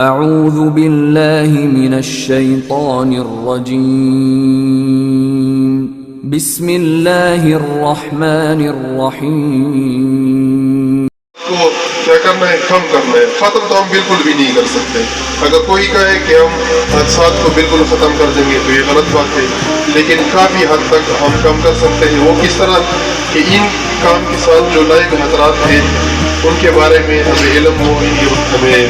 اعوذ باللہ من الشیطان الرجیم بسم اللہ الرحمن الرحیم. کو کیا کرنا ہے؟ کم کرنا ہے. ختم تو ہم بالکل بھی نہیں کر سکتے. اگر کوئی کہے کہ ہم حادثات کو بالکل ختم کر دیں گے تو یہ غلط بات ہے، لیکن کافی حد تک ہم کم کر سکتے ہیں. وہ کس طرح کہ ان کام کے ساتھ جو لائق خطرات ہیں ان کے بارے میں ہمیں علم ہو، ہمیں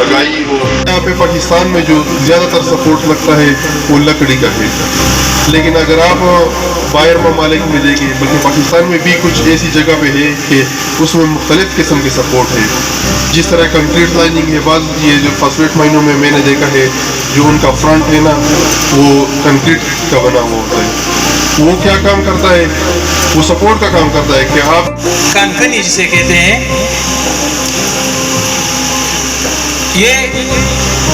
آگاہی ہو. یہاں پہ پاکستان میں جو زیادہ تر سپورٹ لگتا ہے وہ لکڑی کا ہے، لیکن اگر آپ باہر ممالک میں دیکھیں، بلکہ پاکستان میں بھی کچھ ایسی جگہ پہ ہے کہ اس میں مختلف قسم کے سپورٹ ہے. جس طرح کنکریٹ لائننگ ہے، بعض یہ جو فاسفیٹ مائنوں میں نے دیکھا ہے جو ان کا فرنٹ ہے نا وہ کنکریٹ کا بنا ہوا ہوتا ہے. وہ کیا کام کرتا ہے؟ وہ سپورٹ کا کام کرتا ہے کہ آپ کانکنی جسے کہتے ہیں، یہ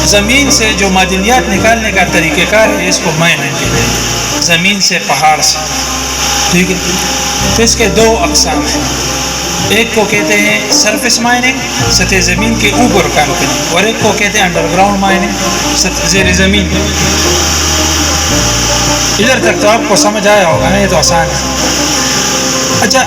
زمین سے جو معدنیات نکالنے کا طریقہ کار ہے، اس کو مائننگ کہتے ہیں. زمین سے، پہاڑ سے، ٹھیک ہے. تو اس کے دو اقسام ہیں. ایک کو کہتے ہیں سرفیس مائننگ، سطح زمین کے اوپر کانکنی، اور ایک کو کہتے ہیں انڈر گراؤنڈ مائننگ، زیر زمین. ادھر تک تو آپ کو سمجھ آیا ہوگا نا، یہ تو آسان ہے. اچھا،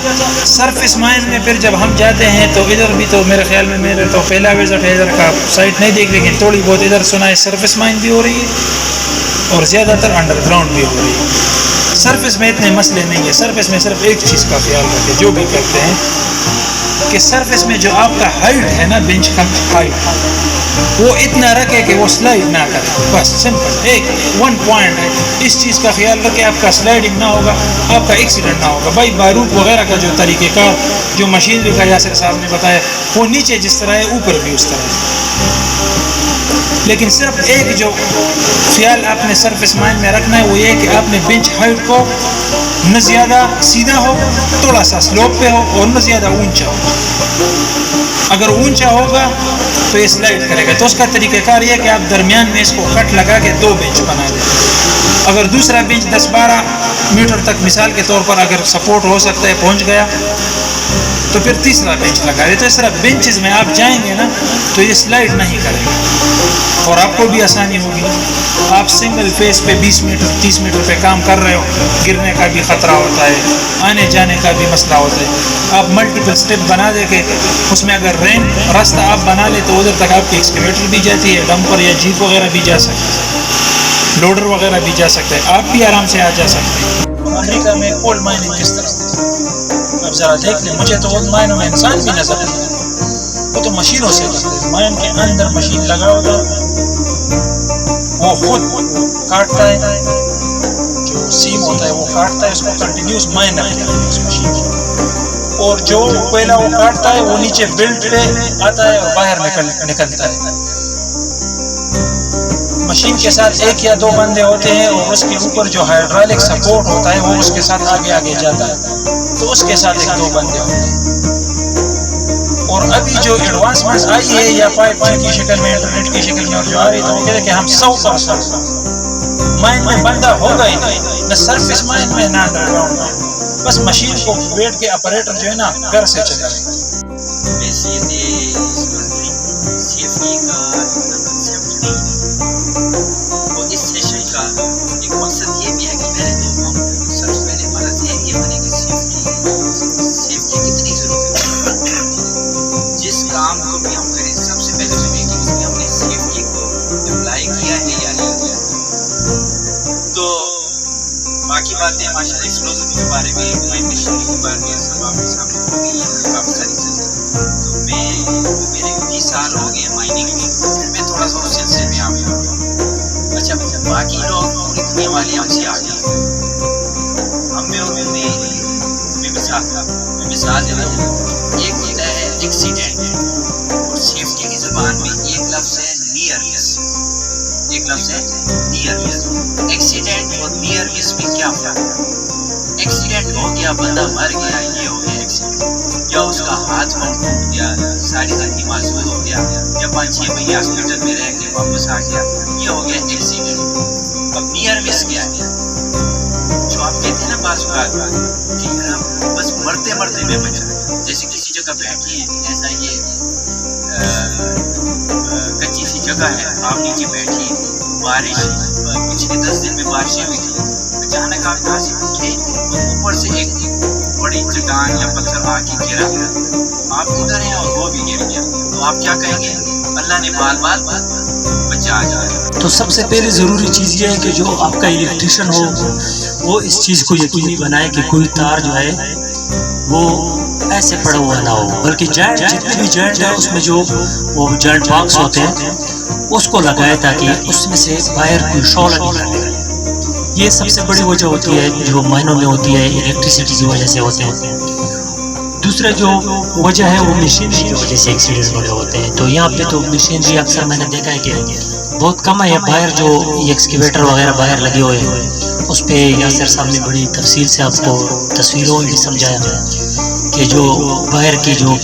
سرفیس مائن میں پھر جب ہم جاتے ہیں تو ادھر بھی تو میرے خیال میں میرے تو پہلا وزٹ ہے، ادھر کا سائٹ نہیں دیکھ، لیکن تھوڑی بہت ادھر سنا ہے سرفیس مائن بھی ہو رہی ہے اور زیادہ تر انڈر گراؤنڈ بھی ہو رہی ہے. سرفیس میں اتنے مسئلے نہیں ہیں. سرفیس میں صرف ایک چیز کا خیال رکھیں جو بھی کرتے ہیں کہ سرفیس میں جو آپ کا ہائٹ ہے نا، بینچ کا ہائٹ، وہ اتنا رکھے کہ وہ سلائڈ نہ کرے. بس سمپل ایک ون پوائنٹ ہے. اس چیز کا خیال رکھے آپ کا سلائڈنگ نہ ہوگا، آپ کا ایکسیڈنٹ نہ ہوگا. بھائی بارود وغیرہ کا جو طریقہ کار، جو مشینری کا یاسر صاحب نے بتایا، وہ نیچے جس طرح ہے اوپر بھی اس طرح ہے. لیکن صرف ایک جو خیال آپ نے سرفیس مائن میں رکھنا ہے وہ یہ کہ آپ نے بینچ ہائٹ کو نہ زیادہ سیدھا ہو، تھوڑا سا سلوپ پہ ہو، اور نہ زیادہ اونچا ہو. اگر اونچا ہوگا تو یہ سلائڈ کرے گا. تو اس کا طریقہ کار یہ کہ آپ درمیان میں اس کو کٹ لگا کے دو بینچ بنا دیں. اگر دوسرا بینچ 10-12 میٹر تک مثال کے طور پر اگر سپورٹ ہو سکتا ہے پہنچ گیا تو پھر تیسرا بینچ لگا دیں. تو اس طرح بینچز میں آپ جائیں گے نا تو یہ سلائڈ نہیں کرے گا اور آپ کو بھی آسانی ہوگی. آپ سنگل فیس پہ 20 میٹر 30 میٹر پہ کام کر رہے ہو، گرنے کا بھی خطرہ ہوتا ہے، آنے جانے کا بھی مسئلہ ہوتا ہے. آپ ملٹیپل سٹیپ بنا دے کے اس میں اگر رین راستہ آپ بنا لے تو ادھر تک آپ کی ایکسکیویٹر بھی جاتی ہے، ڈمپر یا جیپ وغیرہ بھی جا سکتے ہیں، لوڈر وغیرہ بھی جا سکتے ہیں، آپ بھی آرام سے آ جا سکتے ہیں. امریکہ میں کول مائننگ کس طرح ہوتی ہے اب ذرا دیکھ لیں. مجھے تو ان مائنوں میں انسان بھی نظر نہیں آتا، وہ تو مشینوں سے کرتے ہیں. مائن کے اندر مشین لگا ہوتا ہے، وہ خود کاٹتا ہے، جو سیم ہوتا ہے وہ کاٹتا ہے، اس کو کنٹینیوس مائن رکھتے ہیں اس مشین کی. اور جو کوئلہ وہ کاٹتا ہے وہ نیچے بلٹ پہ آتا ہے اور باہر نکلتا ہے. مشین کے ساتھ ایک یا دو بندے ہوتے ہیں اور اس کے اوپر جو ہائیڈرالک سپورٹ ہوتا ہے وہ اس کے ساتھ آگے آگے جاتا ہے، تو اس کے ساتھ 1-2 بندے ہوتے ہیں. اور ابھی جو ایڈوانسمنٹ آئی ہے یا 5G کی شکل میں، انٹرنیٹ کی شکل میں اور جو آ رہی ہے، تو وہ کہتے ہیں کہ ہم 100% مائن میں بندہ ہوگا ہی نہیں، نہ سرفیس مائن میں نہ انڈر گراؤنڈ میں. بس مشین کو بیٹھ کے آپریٹر جو ہے نا گھر سے چلا رہے ہیں. سیفٹی کا کنسیپٹ نہیں ہے. اور اس سیشن کا ایک مقصد یہ بھی ہے کہ پہلے تو ہم سب سے پہلے ہمارا ذہن یہ بنے کہ سیفٹی کتنی ضروری ہے. جس کام کو بھی ہم کریں سب سے پہلے سنیں کہ اس میں ہم نے سیفٹی کو اپلائی کیا ہے یا نہیں کیا. تو باقی باتیں ماشاء اللہ ایکسپلوزو کے بارے میں، مائن مشینری کے بارے میں سب آپ کے سامنے ہو گئی ہیں، کافی ساری چیزیں. تو میرے 20 سال ہو گئے مائننگ میں، پھر میں تھوڑا سا اس سلسلے میں آ گیا. اچھا باقی لوگ پوری دنیا والے ہم سے آ گئے. ہم میں اور میں مثال دے رہا ہوں. ایک ہوتا ہے ایکسیڈنٹ، اور سیفٹی کی زبان میں ایک لفظ ہے نیئر مس. ایکسیڈنٹ اور نیئر مس میں کیا فرق ہے؟ ایکسیڈنٹ ہو گیا، بندہ مر گیا، یہ ہو گیا ایکسیڈنٹ. یا اس کا ہاتھ ٹوٹ گیا، ساری زندگی معذور ہو گیا، یا 5-6 مہینے ہاسپٹل میں رہ کے واپس آ گیا، یہ ہو گیا ایکسیڈنٹ. اب نیئر مس کیا ہے؟ جو آپ کہتے ہیں نا بعض اوقات کہ بس مرتے میں بچا، جیسے کسی جگہ بیٹھے ہیں، ایسا یہ کچی سی جگہ ہے, آپ نیچے بیٹھیے. بارش پچھلے 10 دن میں بارشیں ہوئی تھی, اچانک آپ یہاں سے اٹھے اور اوپر سے ایک بڑی چٹان یا پتھر آ کے گرا, آپ ادھر ہیں اور وہ بھی گر گیا, تو آپ کیا کہیں گے؟ اللہ نے بال بال بچا جائے. تو سب سے پہلے ضروری چیز یہ ہے کہ جو آپ کا الیکٹریشین ہو وہ اس چیز کو یقینی بنائے کہ کوئی تار جو ہے وہ ایسے پڑا ہوا نہ ہو, بلکہ جوائنٹ جتنے بھی جوائنٹ ہیں اس میں جو وہ جوائنٹ باکس ہوتے ہیں اس کو لگائے تاکہ اس میں سے باہر کوئی شعلہ نہیں لگے. یہ سب سے بڑی وجہ ہوتی ہے جو مائنوں میں ہوتی ہے, الیکٹریسٹی کی وجہ سے ہوتے ہیں. دوسرا جو وجہ ہے وہ مشینری کی وجہ سے ایکسیڈنٹ بڑے ہوتے ہیں. تو یہاں پہ تو مشینری اکثر میں نے دیکھا ہے کہ بہت کم ہے, باہر جو ایکسکیویٹر وغیرہ باہر لگے ہوئے ہیں اس پہ یاسر صاحب نے بڑی تفصیل سے آپ کو تصویروں میں سمجھایا کہ جو باہر کی جو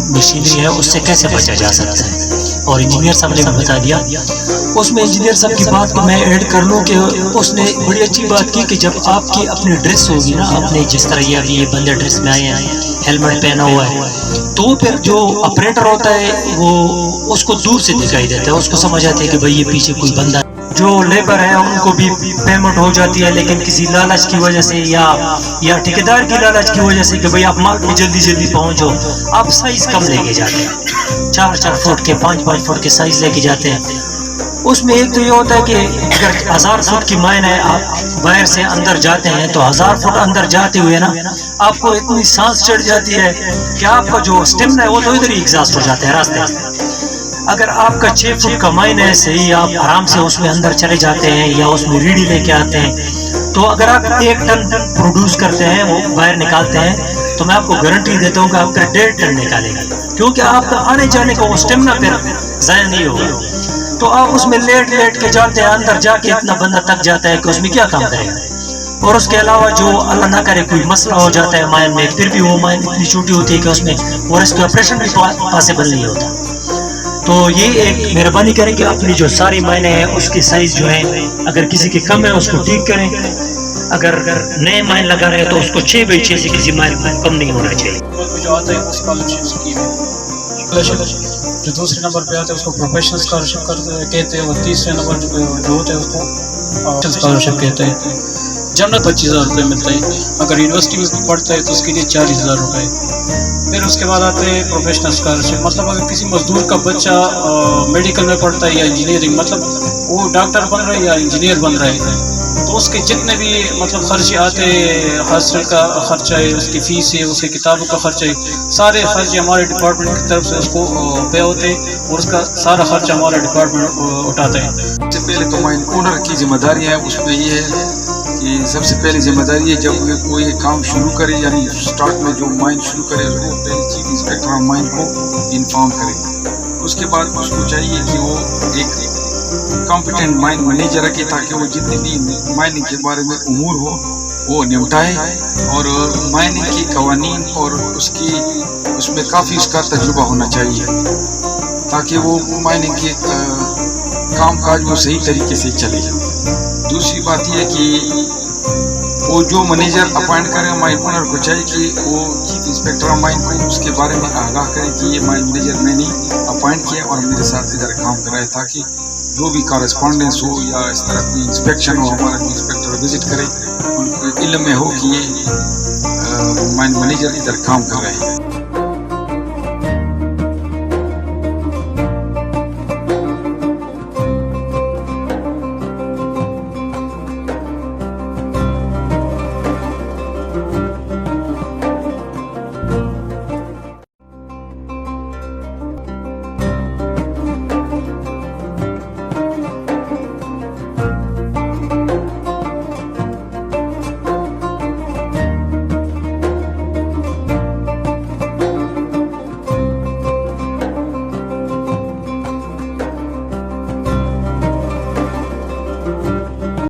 مشینری ہے اس سے کیسے بچا جا سکتا ہے, اور انجینئر صاحب نے بھی بتا دیا. اس میں انجینئر صاحب کی بات کو میں ایڈ کر لوں کہ اس نے بڑی اچھی بات کی کہ جب آپ کی اپنی ڈریس ہوگی نا, اپنے جس طرح یہ بندے ڈریس میں آئے ہیں, ہیلمٹ پہنا ہوا ہے, تو پھر جو آپریٹر ہوتا ہے وہ اس کو دور سے دکھائی دیتا ہے, اس کو سمجھ آتا ہے کہ بھائی یہ پیچھے کوئی بندہ ہے. جو لیبر ہے ان کو بھی پیمنٹ ہو جاتی ہے, لیکن کسی لالچ کی وجہ سے یا ٹھیکیدار کی لالچ کی وجہ سے کہ بھئی آپ مال پہ جلدی جلدی پہنچو, آپ سائز کم لے کے جاتے ہیں, 4 فٹ کے 5 فٹ کے سائز لے کے جاتے ہیں. اس میں ایک تو یہ ہوتا ہے کہ اگر 1000 فٹ کی مائن ہے, آپ باہر سے اندر جاتے ہیں تو 1000 فٹ اندر جاتے ہوئے نا آپ کو اتنی سانس چڑھ جاتی ہے کہ آپ کا جو اسٹیمنا ہے وہ تو ادھر ہی ایگزاسٹ ہو جاتا ہے راستے. اگر آپ کا 6 فٹ کا مائن ہے صحیح, آپ آرام سے اس میں اندر چلے جاتے ہیں یا اس میں ریڑھی لے کے آتے ہیں, تو اگر آپ 1 ٹن پروڈیوس کرتے ہیں وہ باہر نکالتے ہیں تو میں آپ کو گارنٹی دیتا ہوں کہ آپ کا 1.5 ٹن نکالے گا, کیونکہ آپ کا آنے جانے کا وہ اسٹیمنا پھر ضائع نہیں ہوگا. تو آپ اس میں لیٹ کے جاتے ہیں, اندر جا کے اتنا بندہ تک جاتا ہے کہ اس میں کیا کام کرے گا. اور اس کے علاوہ جو اللہ نہ کرے کوئی مسئلہ ہو جاتا ہے مائن میں, پھر بھی وہ مائن اتنی چھوٹی ہوتی ہے کہ اس میں ریسکیو آپریشن بھی پاسبل نہیں ہوتا. تو یہ ایک مہربانی کریں کہ اپنی جو ساری مائنیں ہیں اس کی سائز جو ہے اگر کسی کی کم ہے اس کو ٹھیک کریں, اگر نئے مائن لگا رہے تو اس کو 6x6 سے کسی مائن کم نہیں ہونا چاہیے. جو آتا ہے وہ اسکالرشپ اسکیم ہے, جو دوسرے نمبر پہ آتا ہے اس کو پروفیشنل اسکالرشپ کہتے ہیں, اور تیسرے نمبر جو ہوتا ہے اس کو اسکالرشپ کہتے ہیں. جنرل 25,000 روپے ملتا ہے, اگر یونیورسٹی میں پڑھتا ہے تو اس کے لیے 40,000 روپے. پھر اس کے بعد آتے ہیں پروفیشنل اسکالرشپ, مطلب اگر کسی مزدور کا بچہ میڈیکل میں پڑھتا ہے یا انجینئرنگ, مطلب وہ ڈاکٹر بن رہا ہے یا انجینئر بن رہا ہے, تو اس کے جتنے بھی مطلب خرچے آتے ہیں, ہاسٹل کا خرچہ ہے, اس کی فیس ہے, اس کی کتابوں کا خرچہ ہے, سارے خرچے ہمارے ڈپارٹمنٹ کی طرف سے اس کو پے ہوتے ہیں اور اس کا سارا خرچہ ہمارا ڈپارٹمنٹ اٹھاتا ہے. سب سے پہلے تو مائن اونر کی ذمہ داری ہے, اس میں یہ ہے کہ سب سے پہلی ذمہ داری ہے جب کوئی کام شروع کرے, یعنی سٹارٹ میں جو مائن شروع کرے اس کو پہلے چیف انسپیکٹر آف مائن کو انفارم کرے. اس کے بعد اس کو چاہیے کہ وہ ایک کمپیٹنٹ مائن مینیجر رکھے تاکہ وہ جتنے بھی مائننگ کے بارے میں امور ہو وہ نمٹائے, اور مائننگ کے قوانین اور اس میں کافی اس کا تجربہ ہونا چاہیے تاکہ وہ مائننگ کے کام کاج وہ صحیح طریقے سے چلے. دوسری بات یہ ہے کہ وہ جو مینیجر اپوائنٹ کرے مائن اونر کو چاہیے کہ وہ چیف انسپیکٹر آف مائن کو اس کے بارے میں آگاہ کرے کہ یہ مائن مینیجر میں نے اپوائنٹ کیا اور میرے ساتھ ادھر کام کرائے, تاکہ جو بھی کارسپونڈنس ہو یا اس طرح کوئی انسپیکشن ہو ہمارا کوئی انسپیکٹر وزٹ کرے ان کو علم میں ہو کہ یہ مائن مینیجر ادھر کام کر رہے ہیں.